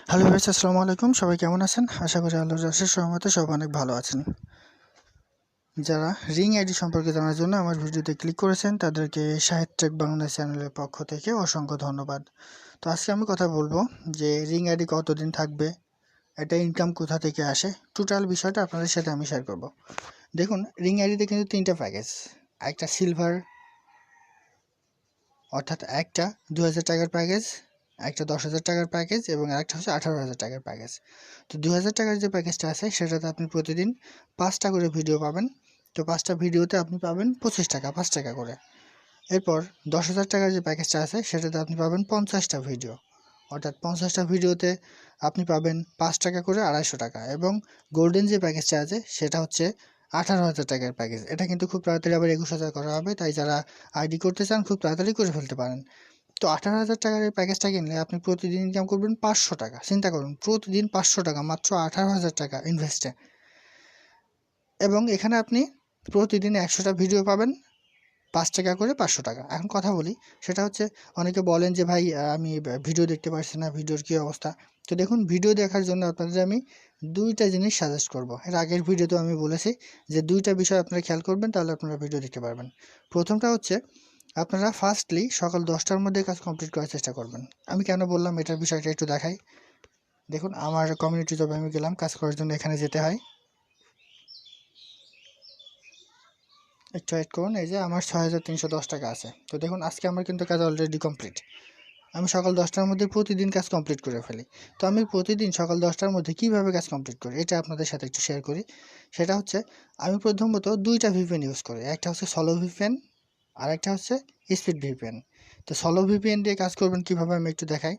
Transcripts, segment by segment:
Hello ভাই, আসসালামু আলাইকুম। সবাই কেমন আছেন? আশা করি আল্লাহর অশেষ রহমতে সবাই অনেক ভালো আছেন। যারা রিং আইডি সম্পর্কে জানার জন্য আমার ভিডিওতে ক্লিক করেছেন তাদেরকে সাহিত্য ট্রেক বাংলা চ্যানেলের পক্ষ থেকে অসংখ্য ধন্যবাদ। তো আজকে আমি কথা বলবো যে রিং আইডি কতদিন থাকবে, এটা ইনকাম কোথা থেকে আসে, টোটাল বিষয়টা আপনাদের সাথে আমি শেয়ার করব। দেখুন, রিং আইডিতে কিন্তু তিনটা প্যাকেজ, একটা সিলভার অর্থাৎ একটা 2000 টাকার প্যাকেজ, একটা 10,000 টাকার প্যাকেজ এবং আরেকটা হচ্ছে 18,000 টাকার প্যাকেজ। তো 2000 টাকার যে প্যাকেজটা আছে সেটাতে আপনি প্রতিদিন 5টা করে ভিডিও পাবেন। তো 5টা ভিডিওতে আপনি পাবেন 25 টাকা, 5 টাকা করে। এরপর 10,000 টাকার যে প্যাকেজটা আছে সেটাতে আপনি পাবেন 50টা ভিডিও, অর্থাৎ 50টা ভিডিওতে আপনি পাবেন 5 টাকা করে, 250 টাকা। এবং গোল্ডেন যে প্যাকেজটা আছে সেটা হচ্ছে 18,000 টাকার প্যাকেজ। এটা কিন্তু খুব তাড়াতাড়ি আবার 21,000 করা হবে, তাই যারা আইডি করতে চান খুব তাড়াতাড়ি করে ফেলতে পারেন। তো 18,000 টাকার এই প্যাকেজটা কিনলে আপনি প্রতিদিন ইনকাম করবেন 500 টাকা। চিন্তা করুন, প্রতিদিন 500 টাকা, মাত্র 18,000 টাকা ইনভেস্টে। এবং এখানে আপনি প্রতিদিন 100টা ভিডিও পাবেন, 5 টাকা করে, 500 টাকা। এখন কথা বলি, সেটা হচ্ছে অনেকে বলেন যে ভাই আমি ভিডিও দেখতে পারছি না, ভিডিওর কী অবস্থা। তো দেখুন, ভিডিও দেখার জন্য আপনাদের আমি 2টা জিনিস সাজেস্ট করব। এর আগের ভিডিওতেও আমি বলেছি যে 2টা বিষয় আপনারা খেয়াল করবেন, তাহলে আপনারা ভিডিও দেখতে পারবেন। প্রথমটা হচ্ছে, আপনারা ফার্স্টলি সকাল 10টার মধ্যে কাজ কমপ্লিট করার চেষ্টা করবেন। আমি কেন বললাম এটার বিষয়টা একটু দেখাই। দেখুন, আমার কমিউনিটি জবে আমি গেলাম কাজ করার জন্য, এখানে যেতে হয়। একটু ওয়েট করুন, এই যে আমার 6,310 টাকা আছে। তো দেখুন, আজকে আমার কিন্তু কাজ অলরেডি কমপ্লিট। আমি সকাল 10টার মধ্যে প্রতিদিন কাজ কমপ্লিট করে ফেলি। তো আমি প্রতিদিন সকাল 10টার মধ্যে কীভাবে কাজ কমপ্লিট করি এটা আপনাদের সাথে একটু শেয়ার করি। সেটা হচ্ছে, আমি প্রথমত 2টা ভিপিএন ইউজ করি। একটা হচ্ছে সলো ভিপিএন, আর একটা হচ্ছে স্পিড ভিপিএন। তো সলো ভিপিএন দিয়ে কাজ করবেন কীভাবে আমি একটু দেখাই।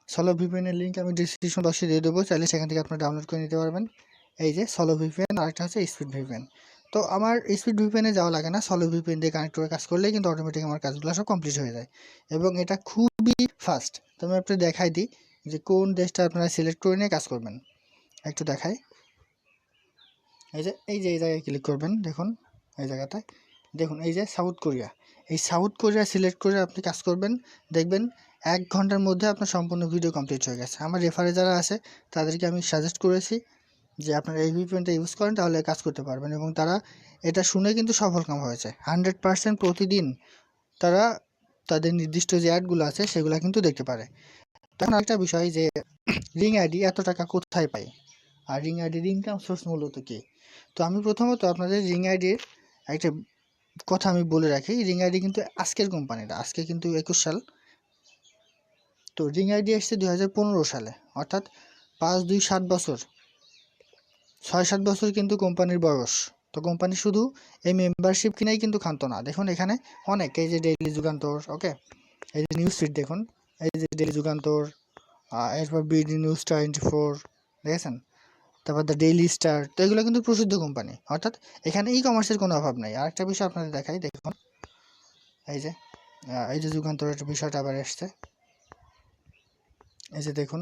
সলো ভিপিএনের লিঙ্ক আমি ডিসক্রিপশন বক্সে দিয়ে দেবো, চাইলে সেখান থেকে আপনারা ডাউনলোড করে নিতে পারবেন। এই যে সলো ভিপিএন, আর একটা হচ্ছে স্পিড ভিপিএন। তো আমার স্পিড ভিপিএনে যাওয়া লাগে না, সলো ভিপিএন দিয়ে কানেক্ট করে কাজ করলেই কিন্তু অটোমেটিক আমার কাজগুলো সব কমপ্লিট হয়ে যায় এবং এটা খুবই ফাস্ট। তো আমি আপনাদের দেখাই দিই যে কোন দেশটা আপনারা সিলেক্ট করে নিয়ে কাজ করবেন। একটু দেখাই, এই জায়গায় ক্লিক করবেন। দেখুন এই জায়গাটায়, দেখুন এই যে সাউথ কোরিয়া, এই সাউথ কোরিয়া সিলেক্ট করে আপনি কাজ করবেন। দেখবেন 1 ঘন্টার মধ্যে আপনার সম্পূর্ণ ভিডিও কমপ্লিট হয়ে গেছে। আমার রেফারে যারা আছে তাদেরকে আমি সাজেস্ট করেছি যে আপনারা এই ভিপিএনটা ইউজ করেন, তাহলে কাজ করতে পারবেন। এবং তারা এটা শুনে কিন্তু সফলকাম হয়েছে 100%। প্রতিদিন তারা তাদের নির্দিষ্ট যে অ্যাডগুলো আছে সেগুলো কিন্তু দেখতে পারে। তখন একটা বিষয় যে রিং আইডি এত টাকা কোথায় পাই, আর রিং আইডির ইনকাম সোর্স মূলত কী। তো আমি প্রথমত আপনাদের রিং আইডির একটা কথা আমি বলে রাখি। রিং আইডি কিন্তু আজকের কোম্পানিটা, আজকে কিন্তু 21 সাল। তো রিং আইডি এসছে 2015 সালে, অর্থাৎ 5-2-7 বছর, 6-7 বছর কিন্তু কোম্পানির বয়স। তো কোম্পানি শুধু এই মেম্বারশিপ কিনেই কিন্তু ক্ষান্ত না। দেখুন এখানে অনেক, এই যে ডেইলি যুগান্তর, ওকে, এই যে নিউজ ফিড দেখুন, এই যে ডেইলি যুগান্তর, এরপর বিডি নিউজ 24, দেখেছেন, তারপর দ্য ডেইলি স্টার। তো এগুলো কিন্তু প্রসিদ্ধ কোম্পানি, অর্থাৎ এখানে ই কমার্সের কোনো অভাব নেই। আরেকটা বিষয় আপনাদের দেখাই, দেখুন এই যে যুগান্তরের বিষয়টা আবার এসছে। এই যে দেখুন,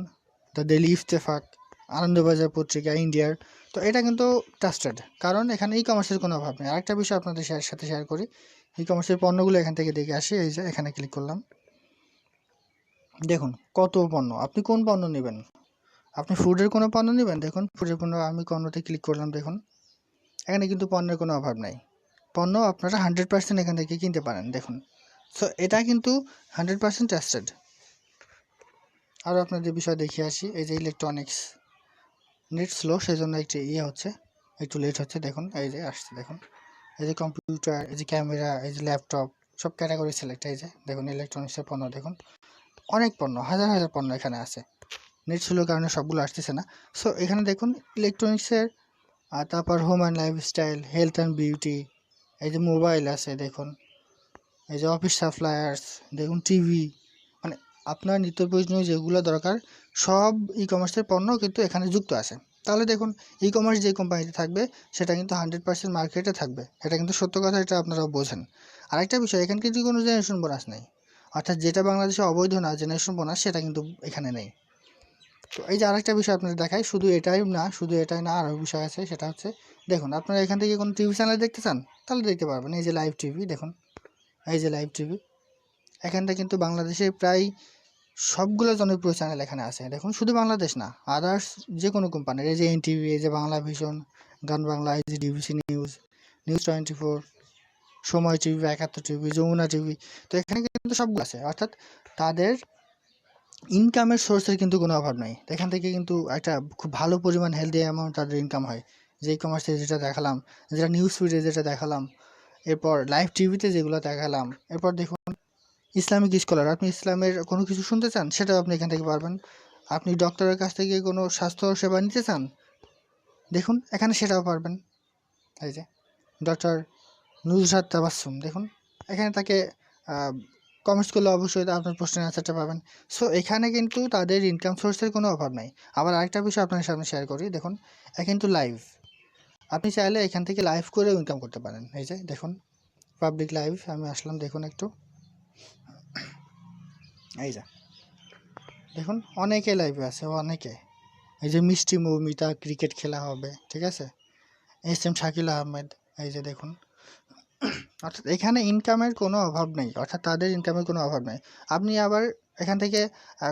দ্য ডেইলি ইফতেফাক, আনন্দবাজার পত্রিকা ইন্ডিয়ার। তো এটা কিন্তু ট্রাস্টেড, কারণ এখানে ই কমার্সের কোনো অভাব নেই। আরেকটা বিষয় আপনাদের সাথে শেয়ার করি, ই কমার্সের পণ্যগুলো এখান থেকে দেখে আসি। এই যে এখানে ক্লিক করলাম, দেখুন কত পণ্য, আপনি কোন পণ্য নেবেন। আপনি ফুডের কোনো পণ্য নেবেন, দেখুন ফুডের পণ্য, আমি পণ্যতে ক্লিক করলাম। দেখুন এখানে কিন্তু পণ্যের কোনো অভাব নাই, পণ্য আপনারা 100% এখান থেকে কিনতে পারেন। দেখুন, সো এটা কিন্তু 100% ট্রাস্টেড। আরও আপনাদের বিষয় দেখিয়ে আসি। এই যে ইলেকট্রনিক্স, নেট স্লো, সেই জন্য একটু হচ্ছে, একটু লেট হচ্ছে। দেখুন এই যে আসছে, দেখুন এই যে কম্পিউটার, এই যে ক্যামেরা, এই যে ল্যাপটপ, সব ক্যাটাগরি সিলেক্ট। এই যে দেখুন ইলেকট্রনিক্সের পণ্য, দেখুন অনেক পণ্য, হাজার হাজার পণ্য এখানে আছে। নেট স্লোর কারণে সবগুলো আসতেছে না। সো এখানে দেখুন ইলেকট্রনিক্সের, আর তারপর home and lifestyle, health and beauty, এই যে মোবাইল আছে, দেখুন এই যে অফিস সাপ্লায়ার্স, দেখুন টিভি, মানে আপনার নিত্য প্রয়োজনীয় যেগুলো দরকার সব ই কমার্সের পণ্য কিন্তু এখানে যুক্ত আছে। তাহলে দেখুন, ই কমার্স যে কোম্পানিতে থাকবে সেটা কিন্তু 100% মার্কেটে থাকবে, এটা কিন্তু সত্য কথা, এটা আপনারাও বোঝেন। আরেকটা বিষয়, এখানে কিন্তু কোনো জেনারেশন বোনাস নেই, অর্থাৎ যেটা বাংলাদেশে অবৈধ না জেনারেশন বোনাস, সেটা কিন্তু এখানে নেই। তো এই যে আরেকটা বিষয় আপনাদের দেখাই, শুধু এটাই না, আরও বিষয় আছে। সেটা হচ্ছে, দেখুন আপনারা এখান থেকে কোনো টিভি চ্যানেল দেখতে চান তাহলে দেখতে পারবেন। এই যে লাইভ টিভি, দেখুন এই যে লাইভ টিভি, এখানটা কিন্তু বাংলাদেশে প্রায় সবগুলো জনপ্রিয় চ্যানেল এখানে আছে। দেখুন শুধু বাংলাদেশ না, আদার্স যে কোনো কোম্পানির, এই যে এনটিভি, এই যে বাংলা ভিশন, গান বাংলা, এই যে ডিবিসি নিউজ, নিউজ 24, সময় টিভি, 71 টিভি, যমুনা টিভি। তো এখানে কিন্তু সবগুলো আছে, অর্থাৎ তাদের ইনকামের সোর্সের কিন্তু কোনো অভাব নাই। এখান থেকে কিন্তু একটা খুব ভালো পরিমাণ হেলদি অ্যামাউন্ট তাদের ইনকাম হয়। যে ই কমার্সে যেটা দেখালাম, যেটা নিউজ ফিডে যেটা দেখালাম, এরপর লাইভ টিভিতে যেগুলো দেখালাম, এরপর দেখুন ইসলামিক স্কলার, আপনি ইসলামের কোনো কিছু শুনতে চান সেটাও আপনি এখান থেকে পারবেন। আপনি ডক্টরের কাছ থেকে কোনো স্বাস্থ্য সেবা নিতে চান, দেখুন এখানে সেটাও পারবেন। এই যে ডক্টর নুসরাত তাবাসসুম, দেখুন এখানে তাকে কমেন্টস করলে অবশ্যই আপনার প্রশ্নের অ্যান্সারটা পাবেন। সো এখানে কিন্তু তাদের ইনকাম সোর্সের কোনো অভাব নাই। আবার আরেকটা বিষয় আপনার সামনে শেয়ার করি, দেখুন কিন্তু লাইভ, আপনি চাইলে এখান থেকে লাইভ করেও ইনকাম করতে পারেন। এই যে দেখুন পাবলিক লাইভ, আমি আসলাম, দেখুন একটু, এই যে দেখুন অনেকে লাইভে আছে, অনেকে। এই যে মিষ্টি মৌমিতা ক্রিকেট খেলা হবে, ঠিক আছে, SM শাকিল আহমেদ, এই যে দেখুন। অর্থাৎ এখানে ইনকামের কোনো অভাব নেই, অর্থাৎ তাদের ইনকামের কোনো অভাব নেই। আপনি আবার এখান থেকে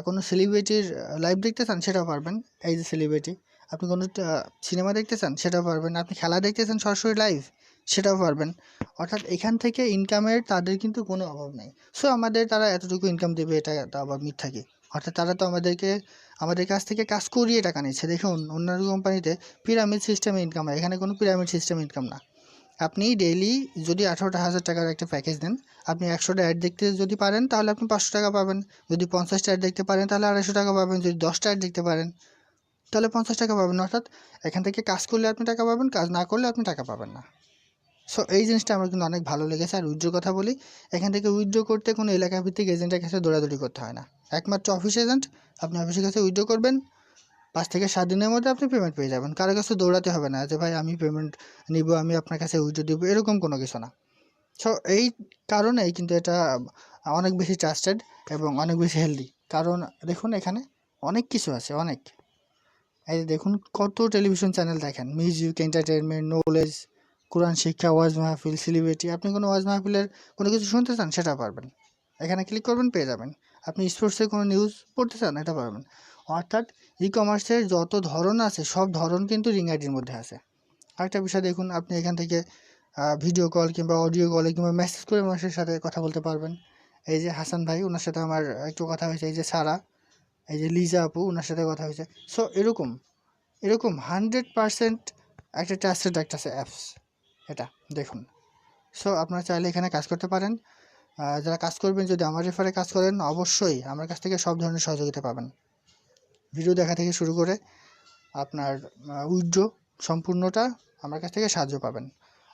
কোনো সেলিব্রিটির লাইভ দেখতে চান সেটাও পারবেন। এই যে সেলিব্রিটি, আপনি কোনো সিনেমা দেখতে চান সেটাও পারবেন, আপনি খেলা দেখতে চান সরাসরি লাইভ সেটাও পারবেন। অর্থাৎ এখান থেকে ইনকামের তাদের কিন্তু কোনো অভাব নেই। সো আমাদের তারা এতটুকু ইনকাম দেবে এটা তো আবার মিথ্যা কি? অর্থাৎ তারা তো আমাদের কাছ থেকে কাজ করিয়ে টাকা নিচ্ছে। দেখুন অন্যান্য কোম্পানিতে পিরামিড সিস্টেমে ইনকাম হয়, এখানে কোনো পিরামিড সিস্টেম ইনকাম না। আপনি ডেইলি যদি 18,000 টাকার একটা প্যাকেজ নেন, আপনি 100টা অ্যাড দেখতে যদি পারেন তাহলে আপনি 500 টাকা পাবেন। যদি 50টা অ্যাড দেখতে পারেন তাহলে 250 টাকা পাবেন। যদি 10টা অ্যাড দেখতে পারেন তাহলে 50 টাকা পাবেন। অর্থাৎ এখান থেকে কাজ করলে আপনি টাকা পাবেন, কাজ না করলে আপনি টাকা পাবেন না। সো এই জিনিসটা আমার কিন্তু অনেক ভালো লেগেছে। আর উইথড্র কথা বলি, এখান থেকে উইথড্র করতে কোনো এলাকাভিত্তিক এজেন্টের কাছে দৌড়াদৌড়ি করতে হয় না। একমাত্র অফিস এজেন্ট, আপনি অফিসের কাছে উইথড্র করবেন, 5 থেকে 7 দিনের মধ্যে আপনি পেমেন্ট পেয়ে যাবেন। কারো কাছে দৌড়াতে হবে না যে ভাই আমি পেমেন্ট নিব, আমি আপনার কাছে উইথড্র দিব, এরকম কোনো কিছু না। সো এই কারণেই কিন্তু এটা অনেক বেশি ট্রাস্টেড এবং অনেক বেশি হেলদি। কারণ দেখুন এখানে অনেক কিছু আছে, অনেক। এই যে দেখুন কত টেলিভিশন চ্যানেল দেখেন, মিউজিক, এন্টারটেনমেন্ট, নলেজ, কোরআন শিক্ষা, ওয়াজ মাহফিল, সেলিব্রিটি। আপনি কোনো ওয়াজ মাহফিলের কোনো কিছু শুনতে চান সেটা পারবেন, এখানে ক্লিক করবেন পেয়ে যাবেন। আপনি স্পোর্টসের কোনো নিউজ পড়তে চান এটা পারবেন। অর্থাৎ ই কমার্সের যত ধরন আছে সব ধরন কিন্তু রিংআইডির মধ্যে আছে। আরেকটা বিষয় দেখুন, আপনি এখান থেকে ভিডিও কল কিংবা অডিও কলে কিংবা মেসেজ করে মানুষের সাথে কথা বলতে পারবেন। এই যে হাসান ভাই, ওনার সাথে আমার একটু কথা হয়েছে। এই যে সারা, এই যে লিজা আপু, ওনার সাথে কথা হয়েছে। সো এরকম এরকম 100% একটা ট্রাস্টেড একটা অ্যাপস এটা, দেখুন। সো আপনারা চাইলে এখানে কাজ করতে পারেন। যারা কাজ করবেন, যদি আমার রেফারে কাজ করেন, অবশ্যই আমার কাছ থেকে সব ধরনের সহযোগিতা পাবেন। ভিডিও দেখা থেকে শুরু করে আপনার উইথড্র সম্পূর্ণটা আমার কাছ থেকে সাহায্য পাবেন।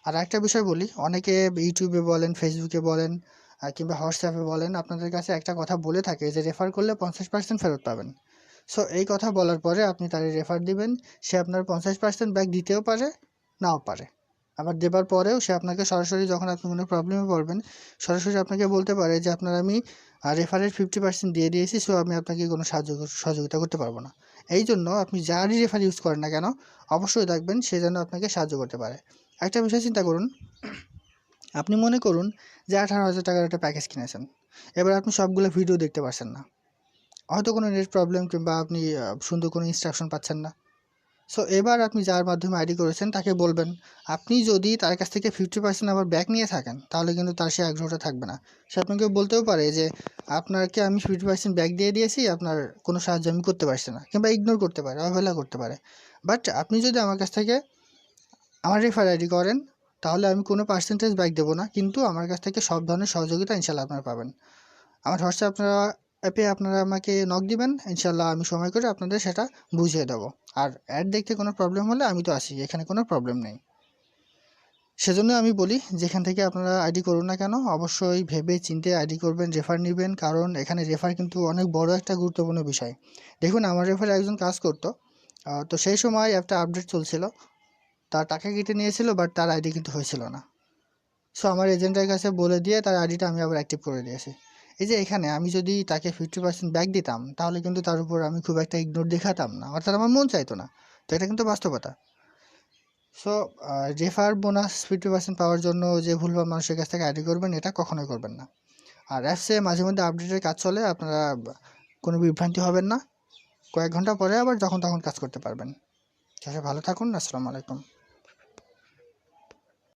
আর একটা বিষয় বলি, অনেকে ইউটিউবে বলেন, ফেসবুকে বলেন, কিংবা হোয়াটসঅ্যাপে বলেন, আপনাদের কাছে একটা কথা বলে থাকে যে রেফার করলে 50% ফেরত পাবেন। সো এই কথা বলার পরে আপনি তারে রেফার দিবেন, সে আপনার 50% ব্যাক দিতেও পারে, নাও পারে। আবার দেবার পরেও সে আপনাকে সরাসরি, যখন আপনি কোনো প্রবলেমে পড়বেন, সরাসরি আপনাকে বলতে পারে যে আপনার আমি রেফারের 50% দিয়ে দিয়েছি, সো আমি আপনাকে কোনো সহযোগিতা করতে পারবো না। এই জন্য আপনি যারই রেফার ইউজ করেন না কেন, অবশ্যই দেখবেন সে যেন আপনাকে সাহায্য করতে পারে। একটা বিষয় চিন্তা করুন, আপনি মনে করুন যে 18,000 টাকার একটা প্যাকেজ কিনেছেন, এবার আপনি সবগুলো ভিডিও দেখতে পারছেন না, হয়তো কোনো নেট প্রবলেম কিংবা আপনি সুন্দর কোনো ইনস্ট্রাকশন পাচ্ছেন না। সো এবার আপনি যার মাধ্যমে আইডি করেছেন তাকে বলবেন, আপনি যদি তার কাছ থেকে 50% আবার ব্যাক নিয়ে থাকেন তাহলে কিন্তু তার সে আগ্রহটা থাকবে না। সে আপনাকে বলতেও পারে যে আপনাকে আমি 50% ব্যাক দিয়ে দিয়েছি, আপনার কোনো সাহায্য আমি করতে পারছি না, কিংবা ইগনোর করতে পারে, অবহেলা করতে পারে। বাট আপনি যদি আমার কাছ থেকে আমার রেফার আইডি করেন তাহলে আমি কোনো পার্সেন্টেজ ব্যাক দেবো না, কিন্তু আমার কাছ থেকে সব ধরনের সহযোগিতা ইনশাল্লাহ আপনারা পাবেন। আমার হোয়াটসঅ্যাপ অ্যাপে আপনারা আমাকে নক দিবেন, ইনশাল্লাহ আমি সময় করে আপনাদের সেটা বুঝিয়ে দেবো। আর অ্যাড দেখতে কোনো প্রবলেম হলে আমি তো আছি, এখানে কোনো প্রবলেম নেই। সেজন্য আমি বলি, যেখান থেকে আপনারা আইডি করুন না কেন, অবশ্যই ভেবে চিন্তে আইডি করবেন, রেফার নেবেন। কারণ এখানে রেফার কিন্তু অনেক বড় একটা গুরুত্বপূর্ণ বিষয়। দেখুন আমার রেফারে একজন কাজ করতো, তো সেই সময় একটা আপডেট চলছিল, তার টাকা কেটে নিয়েছিল, বাট তার আইডি কিন্তু হয়েছিল না। সো আমার এজেন্টের কাছে বলে দিয়ে তার আইডিটা আমি আবার অ্যাক্টিভ করে দিয়েছি। এই যে এখানে আমি যদি তাকে 50% ব্যাক দিতাম তাহলে কিন্তু তার উপর আমি খুব একটা ইগনোর দেখাতাম না, অর্থাৎ আমার মন চাইতো না। তো এটা কিন্তু বাস্তবতা। সো রেফার বোনাস 50% পাওয়ার জন্য যে ভুলভাল মানুষের কাছ থেকে আইডি করবেন, এটা কখনোই করবেন না। আর অ্যাপসে মাঝে মধ্যে আপডেটের কাজ চলে, আপনারা কোনো বিভ্রান্তি হবেন না। কয়েক ঘন্টা পরে আবার যখন তখন কাজ করতে পারবেন। সবাই ভালো থাকুন। আসসালামু আলাইকুম।